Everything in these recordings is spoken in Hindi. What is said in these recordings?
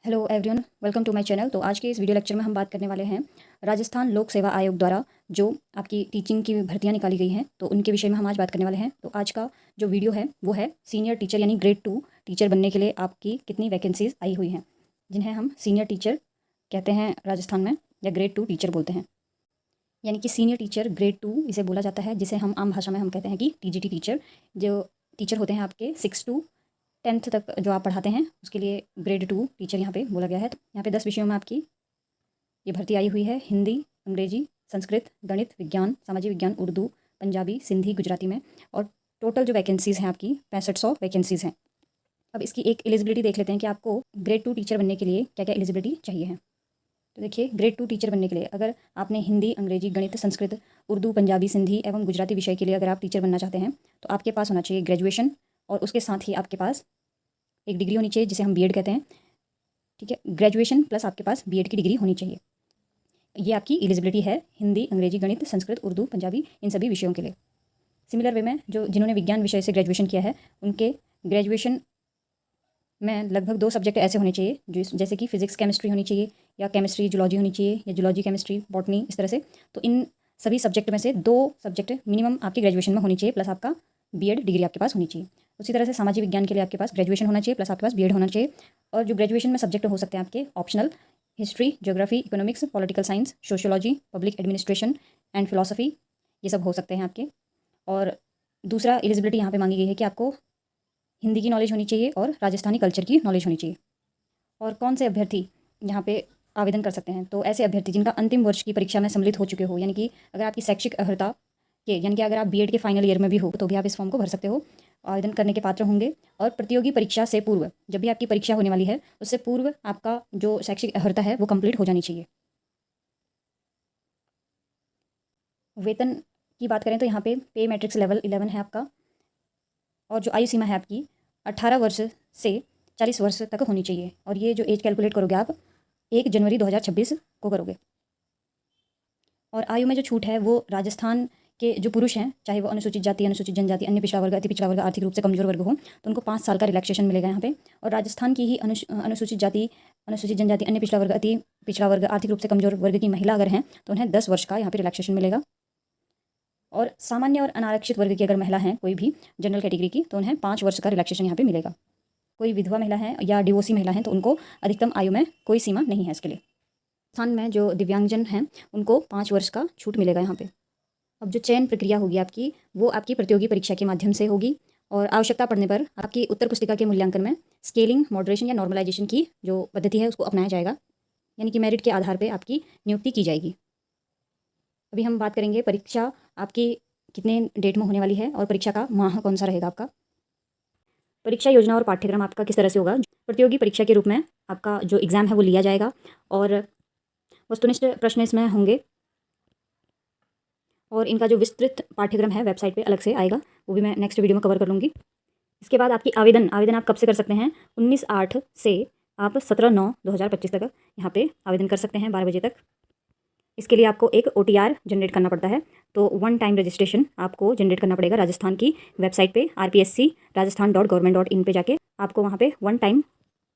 Hello everyone, welcome to my channel. तो आज के इस वीडियो लेक्चर में हम बात करने वाले हैं राजस्थान लोक सेवा आयोग द्वारा जो आपकी टीचिंग की भर्तियां निकाली गई हैं, तो उनके विषय में हम आज बात करने वाले हैं। तो आज का जो वीडियो है वो है सीनियर टीचर यानी ग्रेड 2 टीचर बनने के लिए आपकी कितनी वैकेंसीज आई हुई हैं, जिन्हें हम सीनियर टीचर कहते हैं राजस्थान में, या ग्रेड 2 टीचर बोलते हैं। यानी कि सीनियर टीचर ग्रेड 2 इसे बोला जाता है, जिसे हम आम भाषा में हम कहते हैं कि टीजीटी टीचर। जो टीचर होते हैं आपके 6 to 10th तक जो आप पढ़ाते हैं, उसके लिए ग्रेड 2 टीचर यहाँ पे बोला गया है। तो यहाँ पे 10 विषयों में आपकी ये भर्ती आई हुई है: हिंदी, अंग्रेजी, संस्कृत, गणित, विज्ञान, सामाजिक विज्ञान, उर्दू, पंजाबी, सिंधी, गुजराती में। और टोटल जो वैकेंसीज़ हैं आपकी 6500 वैकेंसीज़ हैं। अब इसकी एक एलिजिबिलिटी देख लेते हैं कि आपको ग्रेड 2 टीचर बनने के लिए क्या क्या एलिजिबिलिटी चाहिए है। तो देखिए, ग्रेड 2 टीचर बनने के लिए अगर आपने हिंदी, अंग्रेजी, गणित, संस्कृत, उर्दू, पंजाबी, सिंधी एवं गुजराती विषय के लिए अगर आप टीचर बनना चाहते हैं, तो आपके पास होना चाहिए ग्रेजुएशन, और उसके साथ ही आपके पास एक डिग्री होनी चाहिए जिसे हम बीएड कहते हैं। ठीक है, ग्रेजुएशन प्लस आपके पास बीएड की डिग्री होनी चाहिए। ये आपकी एलिजिबिलिटी है हिंदी, अंग्रेजी, गणित, संस्कृत, उर्दू, पंजाबी, इन सभी विषयों के लिए। सिमिलर वे में जो जिन्होंने विज्ञान विषय से ग्रेजुएशन किया है, उनके ग्रेजुएशन में लगभग 2 सब्जेक्ट ऐसे होने चाहिए जो जैसे कि फिजिक्स केमिस्ट्री होनी चाहिए, या केमिस्ट्री जूलॉजी होनी चाहिए, या जूलॉजी केमिस्ट्री बॉटनी, इस तरह से। तो इन सभी सब्जेक्ट में से 2 सब्जेक्ट मिनिमम आपकी ग्रेजुएशन में होनी चाहिए, प्लस आपका बीएड डिग्री आपके पास होनी चाहिए। उसी तरह से सामाजिक विज्ञान के लिए आपके पास ग्रेजुएशन होना चाहिए, प्लस आपके पास बीएड होना चाहिए। और जो ग्रेजुएशन में सब्जेक्ट हो सकते हैं आपके optional: history, geography, economics, political science, sociology, public administration and philosophy, ये सब हो सकते हैं आपके। और दूसरा एलिजिबिलिटी यहाँ पे मांगी गई है कि आपको हिंदी की नॉलेज होनी चाहिए और राजस्थानी कल्चर की नॉलेज होनी चाहिए। और कौन से अभ्यर्थी यहाँ पे आवेदन कर सकते हैं? तो ऐसे अभ्यर्थी जिनका अंतिम वर्ष की परीक्षा में सम्मिलित हो चुके हो, यानी कि अगर आपकी शैक्षिक अर्हता के, यानी कि अगर आप बीएड के फाइनल ईयर में भी हो, तो भी आप इस फॉर्म को भर सकते हो, आवेदन करने के पात्र होंगे। और प्रतियोगी परीक्षा से पूर्व, जब भी आपकी परीक्षा होने वाली है, उससे पूर्व आपका जो शैक्षिक अर्हता है वो कंप्लीट हो जानी चाहिए। वेतन की बात करें तो यहाँ पे मैट्रिक्स लेवल 11 है आपका, और जो आयु सीमा है आपकी 18 वर्ष से 40 वर्ष तक होनी चाहिए। और ये जो एज कैलकुलेट करोगे आप 1 जनवरी 2026 को करोगे। और आयु में जो छूट है वो राजस्थान के जो पुरुष हैं, चाहे वो अनुसूचित जाति, अनुसूचित जनजाति, अन्य पिछड़ा वर्ग, अति पिछड़ा वर्ग, आर्थिक रूप से कमजोर वर्ग हो, तो उनको 5 साल का रिलैक्सेशन मिलेगा यहाँ पे। और राजस्थान की ही अनुसूचित जाति, अनुसूचित जनजाति, अन्य पिछड़ा वर्ग, अति पिछड़ा वर्ग, आर्थिक रूप से कमजोर वर्ग की महिला अगर हैं, तो उन्हें 10 वर्ष का यहाँ पे रिलैक्सेशन मिलेगा। और सामान्य और अनारक्षित वर्ग की अगर महिला हैं कोई भी जनरल कैटेगरी की, तो उन्हें 5 वर्ष का रिलैक्सेशन यहाँ पे मिलेगा। कोई विधवा महिला है या डिवोर्सी महिला हैं, तो उनको अधिकतम आयु में कोई सीमा नहीं है इसके लिए। स्थान में जो दिव्यांगजन हैं उनको 5 वर्ष का छूट मिलेगा यहाँ पे। अब जो चयन प्रक्रिया होगी आपकी, वो आपकी प्रतियोगी परीक्षा के माध्यम से होगी, और आवश्यकता पड़ने पर आपकी उत्तर पुस्तिका के मूल्यांकन में स्केलिंग, मॉडरेशन या नॉर्मलाइजेशन की जो पद्धति है उसको अपनाया जाएगा, यानी कि मेरिट के आधार पर आपकी नियुक्ति की जाएगी। अभी हम बात करेंगे परीक्षा आपकी कितने डेट में होने वाली है, और परीक्षा का माह कौन सा रहेगा आपका। परीक्षा योजना और पाठ्यक्रम आपका किस तरह से होगा? प्रतियोगी परीक्षा के रूप में आपका जो एग्ज़ाम है वो लिया जाएगा, और वस्तुनिष्ठ प्रश्न इसमें होंगे, और इनका जो विस्तृत पाठ्यक्रम है वेबसाइट पे अलग से आएगा, वो भी मैं नेक्स्ट वीडियो में कवर कर लूँगी। इसके बाद आपकी आवेदन आप कब से कर सकते हैं? 19/8 से आप 17/9/2025 तक यहाँ पे आवेदन कर सकते हैं, 12 बजे तक। इसके लिए आपको एक OTR जनरेट करना पड़ता है, तो 1 टाइम रजिस्ट्रेशन आपको जनरेट करना पड़ेगा राजस्थान की वेबसाइट पे, rpsc.rajasthan.government.in पे जाके आपको वहाँ पे 1 टाइम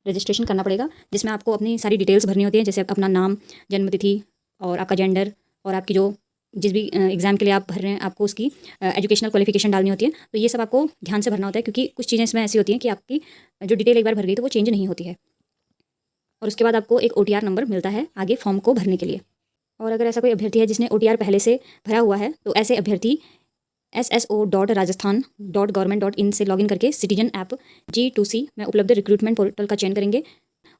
रजिस्ट्रेशन करना पड़ेगा, जिसमें आपको अपनी सारी डिटेल्स भरनी होती है, जैसे अपना नाम, जन्मतिथि, और आपका जेंडर, और आपकी जो जिस भी एग्ज़ाम के लिए आप भर रहे हैं आपको उसकी एजुकेशनल क्वालिफिकेशन डालनी होती है। तो ये सब आपको ध्यान से भरना होता है, क्योंकि कुछ चीज़ें इसमें ऐसी होती हैं कि आपकी जो डिटेल एक बार भर गई तो वो चेंज नहीं होती है। और उसके बाद आपको एक OTR नंबर मिलता है आगे फॉर्म को भरने के लिए। और अगर ऐसा कोई अभ्यर्थी है जिसने OTR पहले से भरा हुआ है, तो ऐसे अभ्यर्थी sso.rajasthan.government.in से लॉगिन करके सिटीजन ऐप G2C में उपलब्ध रिक्रूटमेंट पोर्टल का चयन करेंगे।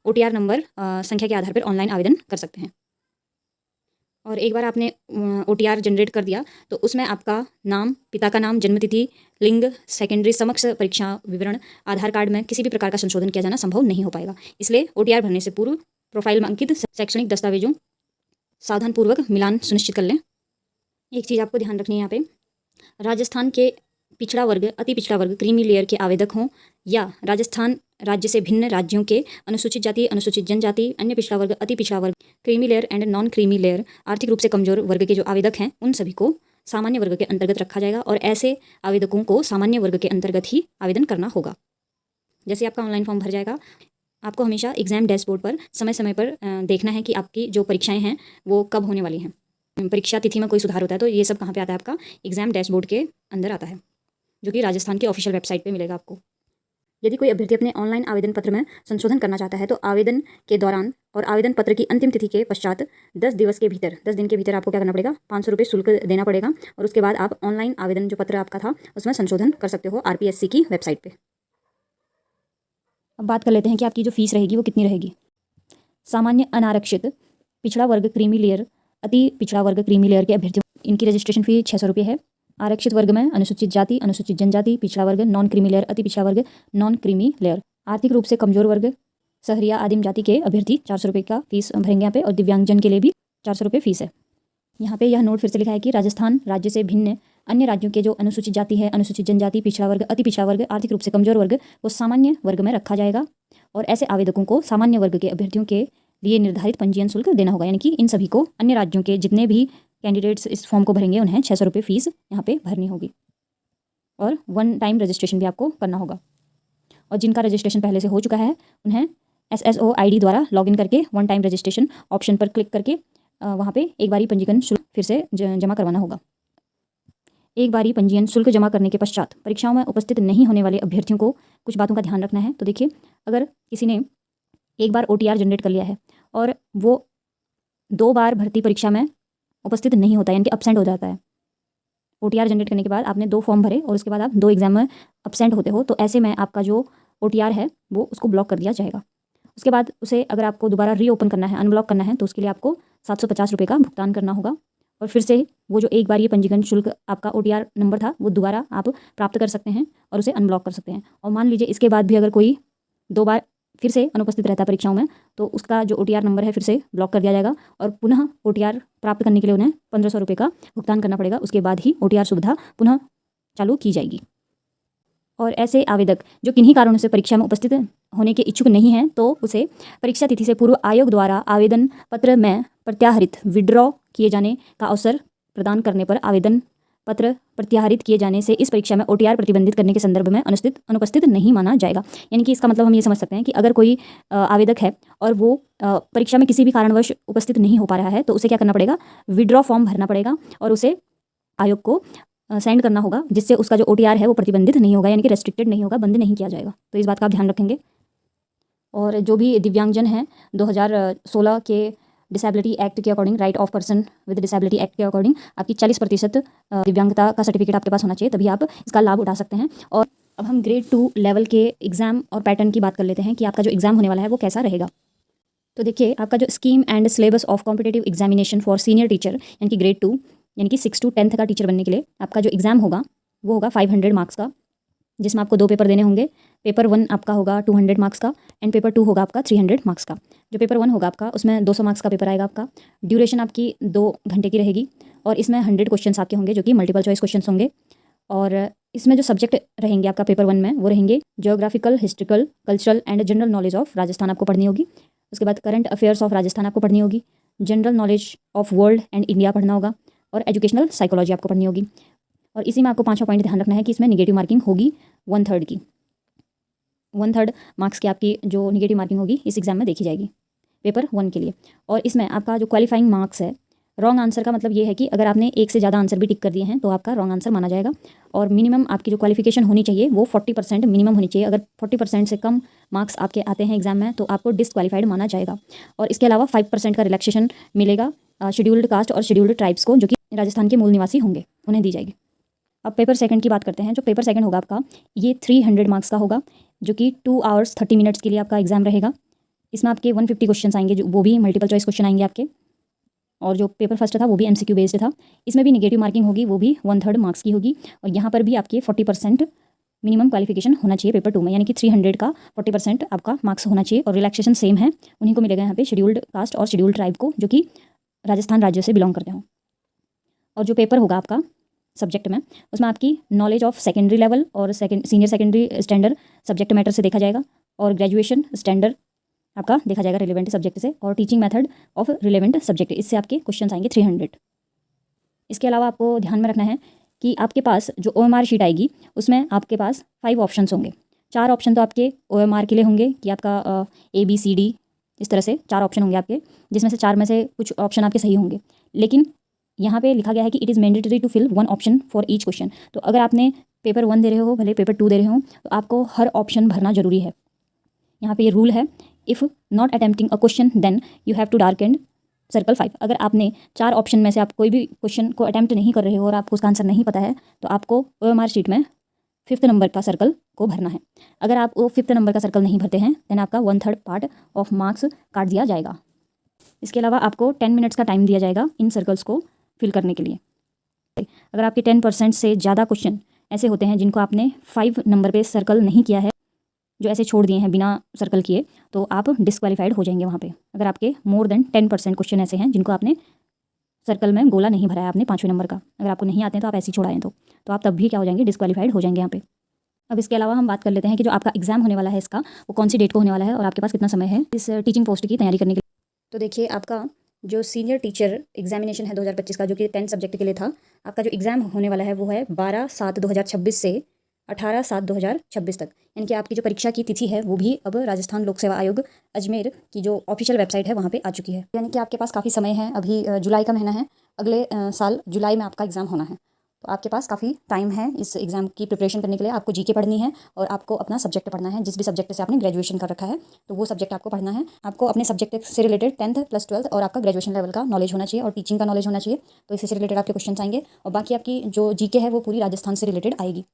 OTR नंबर संख्या के आधार पर ऑनलाइन आवेदन कर सकते हैं। और एक बार आपने OTR जनरेट कर दिया तो उसमें आपका नाम, पिता का नाम, जन्मतिथि, लिंग, सेकेंडरी समक्ष परीक्षा विवरण, आधार कार्ड में किसी भी प्रकार का संशोधन किया जाना संभव नहीं हो पाएगा। इसलिए OTR भरने से पूर्व प्रोफाइल में अंकित शैक्षणिक दस्तावेजों सावधानपूर्वक मिलान सुनिश्चित कर लें। एक चीज़ आपको ध्यान रखनी है यहाँ पे, राजस्थान के पिछड़ा वर्ग, अति पिछड़ा वर्ग, क्रीमी लेयर के आवेदक हों, या राजस्थान राज्य से भिन्न राज्यों के अनुसूचित जाति, अनुसूचित जनजाति, अन्य पिछड़ा वर्ग, अति पिछड़ा वर्ग, creamy layer and non creamy layer, आर्थिक रूप से कमजोर वर्ग के जो आवेदक हैं, उन सभी को सामान्य वर्ग के अंतर्गत रखा जाएगा, और ऐसे आवेदकों को सामान्य वर्ग के अंतर्गत ही आवेदन करना होगा। जैसे आपका ऑनलाइन फॉर्म भर जाएगा, आपको हमेशा एग्ज़ाम डैशबोर्ड पर समय समय पर देखना है कि आपकी जो परीक्षाएं हैं वो कब होने वाली हैं। परीक्षा तिथि में कोई सुधार होता है तो ये सब कहाँ पे आता है, आपका एग्ज़ाम डैशबोर्ड के अंदर आता है, जो कि राजस्थान की ऑफिशियल वेबसाइट पे मिलेगा आपको। यदि कोई अभ्यर्थी अपने ऑनलाइन आवेदन पत्र में संशोधन करना चाहता है तो आवेदन के दौरान और आवेदन पत्र की अंतिम तिथि के पश्चात 10 दिन के भीतर आपको क्या करना पड़ेगा, 500 रुपये शुल्क देना पड़ेगा। और उसके बाद आप ऑनलाइन आवेदन जो पत्र आपका था उसमें संशोधन कर सकते हो RPSC की वेबसाइट पर। अब बात कर लेते हैं कि आपकी जो फीस रहेगी वो कितनी रहेगी। सामान्य अनारक्षित पिछड़ा वर्ग क्रीमी लेयर अति पिछड़ा वर्ग क्रीमी लेयर के अभ्यर्थियों इनकी रजिस्ट्रेशन फी 600 रुपये है। आरक्षित वर्ग में अनुसूचित जाति, अनुसूचित जनजाति, पिछड़ा वर्ग, नॉन क्रीमी लेयर, अति पिछड़ा वर्ग, नॉन क्रीमी लेयर, आर्थिक रूप से कमजोर वर्ग, शहरिया आदिम जाति के अभ्यर्थी 400 रुपये का फीस भरेंगे यहाँ पे, और दिव्यांगजन के लिए भी 400 रुपये फीस है। यहाँ पे यह नोट फिर से लिखा है कि राजस्थान राज्य से भिन्न अन्य राज्यों के जो अनुसूचित जाति है, अनुसूचित जनजाति, पिछड़ा वर्ग, अति पिछड़ा वर्ग, आर्थिक रूप से कमजोर वर्ग को सामान्य वर्ग में रखा जाएगा। और ऐसे आवेदकों को सामान्य वर्ग के अभ्यर्थियों के लिए निर्धारित पंजीयन शुल्क देना होगा, यानी कि इन सभी को अन्य राज्यों के जितने भी कैंडिडेट्स इस फॉर्म को भरेंगे उन्हें 600 रुपये फीस यहाँ पे भरनी होगी। और 1 टाइम रजिस्ट्रेशन भी आपको करना होगा। और जिनका रजिस्ट्रेशन पहले से हो चुका है उन्हें SSO ID द्वारा लॉगिन करके 1 टाइम रजिस्ट्रेशन ऑप्शन पर क्लिक करके वहाँ पे एक बारी पंजीकरण शुल्क फिर से जमा करवाना होगा। एक बारी पंजीयन शुल्क जमा करने के पश्चात परीक्षाओं में उपस्थित नहीं होने वाले अभ्यर्थियों को कुछ बातों का ध्यान रखना है। तो देखिए, अगर किसी ने एक बार OTR जनरेट कर लिया है और वो 2 बार भर्ती परीक्षा में उपस्थित नहीं होता है, यानी कि अपसेंट हो जाता है। OTR जनरेट करने के बाद आपने 2 फॉर्म भरे और उसके बाद आप 2 एग्जाम में अपसेंट होते हो, तो ऐसे में आपका जो OTR है वो उसको ब्लॉक कर दिया जाएगा। उसके बाद उसे अगर आपको दोबारा रीओपन करना है, अनब्लॉक करना है, तो उसके लिए आपको 750 रुपये का भुगतान करना होगा। और फिर से वो जो एक बार ये पंजीकरण शुल्क आपका OTR नंबर था वो दोबारा आप प्राप्त कर सकते हैं और उसे अनब्लॉक कर सकते हैं। और मान लीजिए इसके बाद भी अगर कोई 2 बार फिर से अनुपस्थित रहता है परीक्षाओं में, तो उसका जो OTR नंबर है फिर से ब्लॉक कर दिया जाएगा और पुनः OTR प्राप्त करने के लिए उन्हें 1500 रुपये का भुगतान करना पड़ेगा। उसके बाद ही OTR सुविधा पुनः चालू की जाएगी। और ऐसे आवेदक जो किन्हीं कारणों से परीक्षा में उपस्थित होने के इच्छुक नहीं हैं, तो उसे परीक्षा तिथि से पूर्व आयोग द्वारा आवेदन पत्र में प्रत्याहरित विड्रॉ किए जाने का अवसर प्रदान करने पर आवेदन पत्र प्रत्याहरित किए जाने से इस परीक्षा में OTR प्रतिबंधित करने के संदर्भ में अनुपस्थित नहीं माना जाएगा। यानी कि इसका मतलब हम ये समझ सकते हैं कि अगर कोई आवेदक है और वो परीक्षा में किसी भी कारणवश उपस्थित नहीं हो पा रहा है, तो उसे क्या करना पड़ेगा, विड्रॉ फॉर्म भरना पड़ेगा और उसे आयोग को सेंड करना होगा, जिससे उसका जो OTR है वो प्रतिबंधित नहीं होगा, यानी कि रेस्ट्रिक्टेड नहीं होगा, बंद नहीं किया जाएगा। तो इस बात का आप ध्यान रखेंगे। और जो भी दिव्यांगजन हैं 2016 के डिसेबिलिटी एक्ट के according, right of person with disability act के अकॉर्डिंग आपकी 40% दिव्यांगता का सर्टिफिकेट आपके पास होना चाहिए, तभी आप इसका लाभ उठा सकते हैं। और अब हम ग्रेड 2 लेवल के एग्ज़ाम और पैटर्न की बात कर लेते हैं कि आपका जो एग्ज़ाम होने वाला है वो कैसा रहेगा। तो देखिए, आपका जो scheme and syllabus of competitive examination for senior teacher यानी कि ग्रेड 2 यानी कि 6 to 10th का टीचर बनने के लिए आपका जो एग्ज़ाम होगा वो होगा 500 मार्क्स का, जिसमें आपको 2 पेपर देने होंगे। पेपर 1 आपका होगा 200 मार्क्स का एंड पेपर 2 होगा आपका 300 मार्क्स का। जो पेपर 1 होगा आपका उसमें 200 मार्क्स का पेपर आएगा आपका। ड्यूरेशन आपकी 2 घंटे की रहेगी और इसमें 100 क्वेश्चन आपके होंगे जो कि मल्टीपल चॉइस क्वेश्चन होंगे। और इसमें जो सब्जेक्ट रहेंगे आपका पेपर 1 में वो रहेंगे geographical, historical, cultural and general knowledge of Rajasthan आपको पढ़नी होगी। उसके बाद करंट अफेयर्स ऑफ राजस्थान आपको पढ़नी होगी। General knowledge of world and India पढ़ना होगा और एजुकेशनल साइकोलॉजी आपको पढ़नी होगी। और इसी में आपको 5वां पॉइंट ध्यान रखना है कि इसमें निगेटिव मार्किंग होगी 1/3 की। 1/3 मार्क्स की आपकी जो निगेटिव मार्किंग होगी इस एग्ज़ाम में देखी जाएगी पेपर 1 के लिए। और इसमें आपका जो क्वालिफाइंग मार्क्स है, रॉन्ग आंसर का मतलब ये है कि अगर आपने 1 से ज़्यादा आंसर भी टिक कर दिए हैं तो आपका रॉन्ग आंसर माना जाएगा। और मिनिमम आपकी जो क्वालिफिकेशन होनी चाहिए वो 40% मिनिमम होनी चाहिए। अगर 40% से कम मार्क्स आपके आते हैं एग्जाम में तो आपको डिसक्वालीफाइड माना जाएगा। और इसके अलावा 5% का रिलैक्सेशन मिलेगा शेड्यूल्ड कास्ट और शेड्यूल्ड ट्राइब्स को, जो कि राजस्थान के मूल निवासी होंगे, उन्हें दी जाएगी। अब पेपर सेकंड की बात करते हैं। जो पेपर सेकंड होगा आपका ये 300 मार्क्स का होगा, जो कि 2 hours 30 minutes के लिए आपका एग्जाम रहेगा। इसमें आपके 150 क्वेश्चन आएंगे, जो वो भी मल्टीपल चॉइस क्वेश्चन आएंगे आपके। और जो पेपर फर्स्ट था वो भी MCQ बेस्ड था। इसमें भी निगेटिव मार्किंग होगी, वो भी 1/3 मार्क्स की होगी। और यहाँ पर भी आपके 40% मिनिमम क्वालिफिकेशन होना चाहिए पेपर 2 में, यानी कि 300 का 40% आपका मार्क्स होना चाहिए। और रिलैक्सेशन सेम है, उन्हीं को मिलेगा यहाँ पे शेड्यूल्ड कास्ट और शेड्यूल्ड ट्राइब को, जो कि राजस्थान राज्य से बिलोंग करते हों। और जो पेपर होगा आपका सब्जेक्ट में, उसमें आपकी नॉलेज ऑफ सेकेंडरी लेवल और senior secondary standard subject matter से देखा जाएगा। और ग्रेजुएशन स्टैंडर्ड आपका देखा जाएगा रिलेवेंट सब्जेक्ट से। और teaching method of relevant subject, इससे आपके क्वेश्चन आएंगे 300। इसके अलावा आपको ध्यान में रखना है कि आपके पास जो OMR शीट आएगी उसमें आपके पास 5 ऑप्शंस होंगे। 4 ऑप्शन तो आपके OMR के लिए होंगे कि आपका ABCD इस तरह से 4 ऑप्शन होंगे आपके, जिसमें से 4 में से कुछ ऑप्शन आपके सही होंगे। लेकिन यहाँ पे लिखा गया है कि it is mandatory to fill 1 option for each question. तो अगर आपने पेपर 1 दे रहे हो, भले पेपर 2 दे रहे हो, तो आपको हर ऑप्शन भरना जरूरी है। यहाँ पे ये रूल है, if not attempting a question then you have to darken circle 5। अगर आपने 4 ऑप्शन में से आप कोई भी क्वेश्चन को अटैम्प्ट नहीं कर रहे हो और आपको उसका आंसर नहीं पता है, तो आपको OMR शीट में 5th नंबर का सर्कल को भरना है। अगर आप वो 5th नंबर का सर्कल नहीं भरते हैं देन आपका 1/3 पार्ट ऑफ मार्क्स काट दिया जाएगा। इसके अलावा आपको 10 मिनट्स का टाइम दिया जाएगा इन सर्कल्स को फिल करने के लिए। अगर आपके 10% से ज़्यादा क्वेश्चन ऐसे होते हैं जिनको आपने 5 नंबर पे सर्कल नहीं किया है, जो ऐसे छोड़ दिए हैं बिना सर्कल किए, तो आप डिस्क्वालीफाइड हो जाएंगे वहाँ पे। अगर आपके मोर देन 10% क्वेश्चन ऐसे हैं जिनको आपने सर्कल में गोला नहीं भरा है आपने 5वें नंबर का, अगर आपको नहीं आते हैं तो आप ऐसे ही छोड़ाएं तो आप तब भी क्या हो जाएंगे, डिस्क्वालीफाइड हो जाएंगे यहाँ पे। अब इसके अलावा हम बात कर लेते हैं कि जो आपका एग्जाम होने वाला है इसका, वो कौन सी डेट को होने वाला है और आपके पास कितना समय है इस टीचिंग पोस्ट की तैयारी करने के लिए। तो देखिए, आपका जो सीनियर टीचर एग्जामिनेशन है 2025 का, जो कि 10 सब्जेक्ट के लिए था, आपका जो एग्ज़ाम होने वाला है वो है 12/7/2026 से 18/7/2026 तक। यानी कि आपकी जो परीक्षा की तिथि है वो भी अब राजस्थान लोक सेवा आयोग अजमेर की जो ऑफिशियल वेबसाइट है वहाँ पे आ चुकी है। यानी कि आपके पास काफ़ी समय है, अभी जुलाई का महीना है, अगले साल जुलाई में आपका एग्ज़ाम होना है। तो आपके पास काफ़ी टाइम है इस एग्ज़ाम की प्रिपरेशन करने के लिए। आपको जीके पढ़नी है और आपको अपना सब्जेक्ट पढ़ना है, जिस भी सब्जेक्ट से आपने ग्रेजुएशन कर रखा है तो वो सब्जेक्ट आपको पढ़ना है। आपको अपने सब्जेक्ट से रिलेटेड 10th + 12th और आपका ग्रेजुएशन लेवल का नॉलेज होना चाहिए और टीचिंग का नॉलेज होना चाहिए। तो इसी से रिलेटेड आपके क्वेश्चन आएंगे और बाकी आपकी जो जीके है वो पूरी राजस्थान से रिलेटेड आएगी।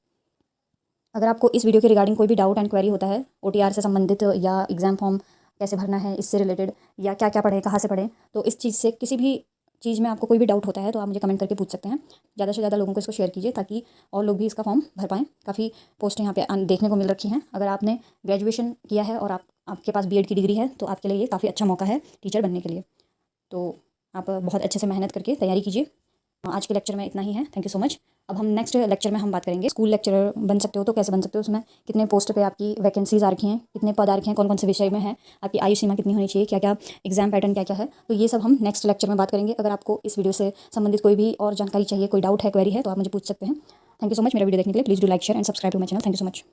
अगर आपको इस वीडियो के रिगार्डिंग कोई भी डाउट एंड क्वेरी होता है, OTR से संबंधित या एग्ज़ाम फॉर्म कैसे भरना है इससे रिलेटेड, या क्या क्या पढ़ें, कहाँ से पढ़ें, तो इस चीज़ से किसी भी चीज़ में आपको कोई भी डाउट होता है तो आप मुझे कमेंट करके पूछ सकते हैं। ज़्यादा से ज़्यादा लोगों को इसको शेयर कीजिए ताकि और लोग भी इसका फॉर्म भर पाएँ। काफ़ी पोस्टें यहाँ पे देखने को मिल रखी हैं। अगर आपने ग्रेजुएशन किया है और आपके पास B.Ed की डिग्री है तो आपके लिए ये काफ़ी अच्छा मौका है टीचर बनने के लिए। तो आप बहुत अच्छे से मेहनत करके तैयारी कीजिए। आज के लेक्चर में इतना ही है। Thank you so much. अब हम नेक्स्ट लेक्चर में हम बात करेंगे स्कूल लेक्चरर बन सकते हो तो कैसे बन सकते हो, उसमें कितने पोस्ट पे आपकी वैकेंसीज आ रखी हैं, कितने पद आ रखे हैं, कौन कौन से विषय में है, आपकी आयु सीमा कितनी होनी चाहिए, क्या क्या एग्जाम पैटर्न क्या क्या है, तो ये सब हम नेक्स्ट लेक्चर में बात करेंगे। अगर आपको इस वीडियो से संबंधित कोई भी और जानकारी चाहिए, कोई डाउट है, क्वेरी है, तो आप मुझे पूछ सकते हैं। थैंक यू सो मच मेरा वीडियो देखने के लिए। Please do like, share and subscribe to my channel. Thank you so much.